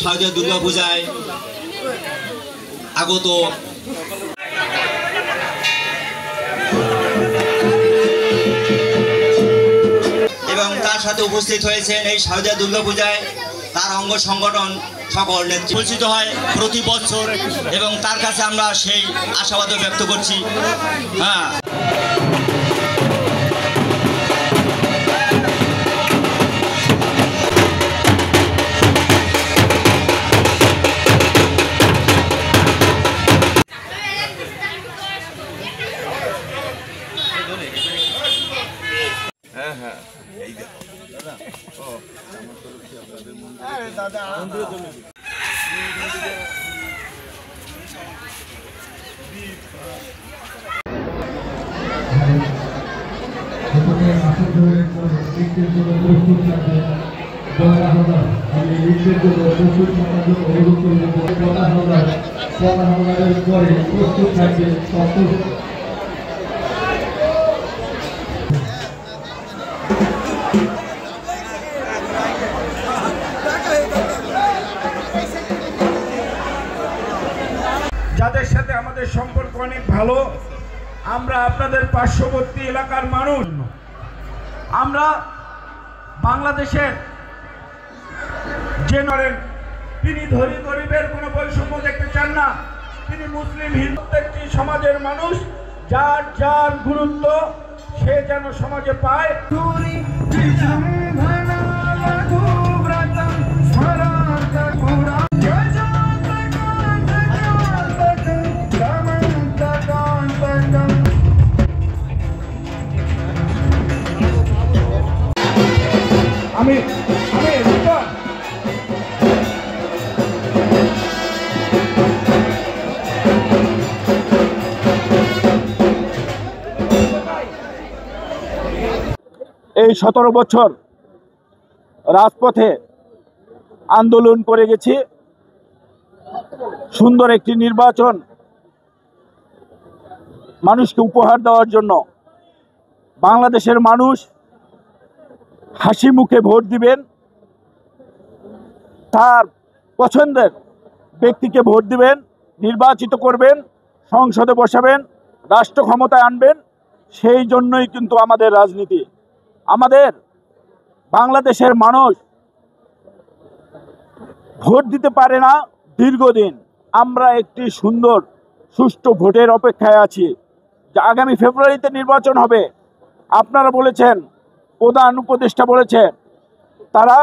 শারদীয় দুর্গাপূজায় আগত এবং তার সাথে উপস্থিত হয়েছেন এই শারদীয় দুর্গাপূজায় তার অঙ্গ সংগঠন সকল নেতৃত্ব পরিচিত হয় প্রতি বছর এবং তার কাছে আমরা সেই আশাবাদ ব্যক্ত করছি। যাদের সাথে আমাদের সম্পর্ক অনেক ভালো, আমরা আপনাদের পার্শ্ববর্তী এলাকার মানুষ। আমরা বাংলাদেশের যে নরেন তিনি ধনী গরিবের কোনো বৈষম্য দেখতে চান না। তিনি মুসলিম হিন্দু প্রত্যেকটি সমাজের মানুষ, যার যার গুরুত্ব সে যেন সমাজে পায়। আমি এই 17 বছর রাজপথে আন্দোলন করে গেছি সুন্দর একটি নির্বাচন মানুষকে উপহার দেওয়ার জন্য। বাংলাদেশের মানুষ হাসি মুখে ভোট দিবেন, তার পছন্দের ব্যক্তিকে ভোট দিবেন, নির্বাচিত করবেন, সংসদে বসাবেন, রাষ্ট্র ক্ষমতায় আনবেন। সেই জন্যই কিন্তু আমাদের রাজনীতি। আমাদের বাংলাদেশের মানুষ ভোট দিতে পারে না দীর্ঘদিন। আমরা একটি সুন্দর সুষ্ঠু ভোটের অপেক্ষায় আছি। আগামী ফেব্রুয়ারিতে নির্বাচন হবে। আপনারা বলেছেন, প্রধান উপদেষ্টা বলেছেন, তারা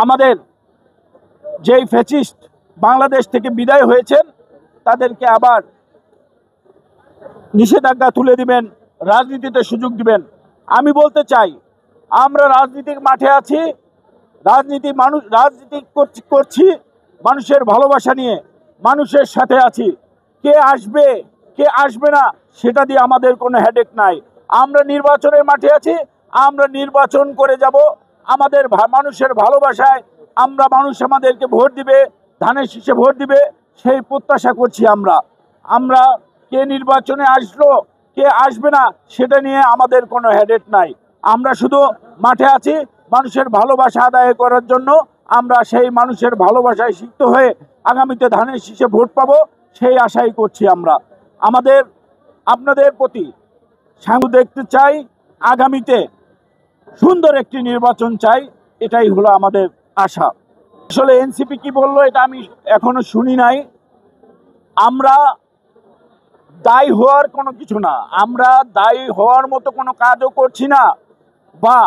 আমাদের যেই ফ্যাসিস্ট বাংলাদেশ থেকে বিদায় হয়েছেন তাদেরকে আবার নিষেধাজ্ঞা তুলে দিবেন, রাজনীতিতে সুযোগ দিবেন। আমি বলতে চাই, আমরা রাজনীতির মাঠে আছি, রাজনীতি করছি মানুষের ভালোবাসা নিয়ে, মানুষের সাথে আছি। কে আসবে কে আসবে না সেটা দিয়ে আমাদের কোনো হেডেক নাই। আমরা নির্বাচনের মাঠে আছি, আমরা নির্বাচন করে যাব আমাদের মানুষের ভালোবাসায়। মানুষ আমাদেরকে ভোট দিবে, ধানের শীষে ভোট দিবে, সেই প্রত্যাশা করছি আমরা। কে নির্বাচনে আসলো কে আসবে না সেটা নিয়ে আমাদের কোনো হেডেক নাই। আমরা শুধু মাঠে আছি মানুষের ভালোবাসা আদায় করার জন্য। আমরা সেই মানুষের ভালোবাসায় সিক্ত হয়ে আগামীতে ধানের শীষে ভোট পাবো, সেই আশাই করছি আমরা। আপনাদের প্রতি সাঙ্গ দেখতে চাই, আগামীতে সুন্দর একটি নির্বাচন চাই, এটাই হলো আমাদের আশা। আসলে এনসিপি কি বললো এটা আমি এখনো শুনি নাই। আমরা দায়ী হওয়ার কোনো কিছু না, আমরা দায়ী হওয়ার মতো কোনো কাজও করছি না। বা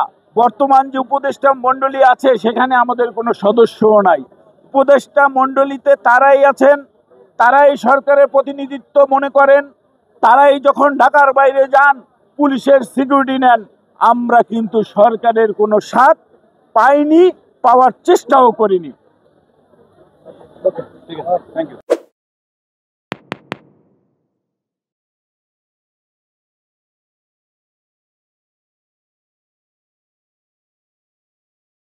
বর্তমান যে উপদেষ্টা মণ্ডলী আছে সেখানে আমাদের কোনো সদস্যও নাই। উপদেষ্টা মণ্ডলীতে তারাই আছেন, তারাই সরকারের প্রতিনিধিত্ব মনে করেন, তারাই যখন ঢাকার বাইরে যান পুলিশের সিকিউরিটি নেন। আমরা কিন্তু সরকারের কোনো সাথ পাইনি, পাওয়ার চেষ্টাও করিনি। ওকে, ঠিক আছে, থ্যাংক ইউ।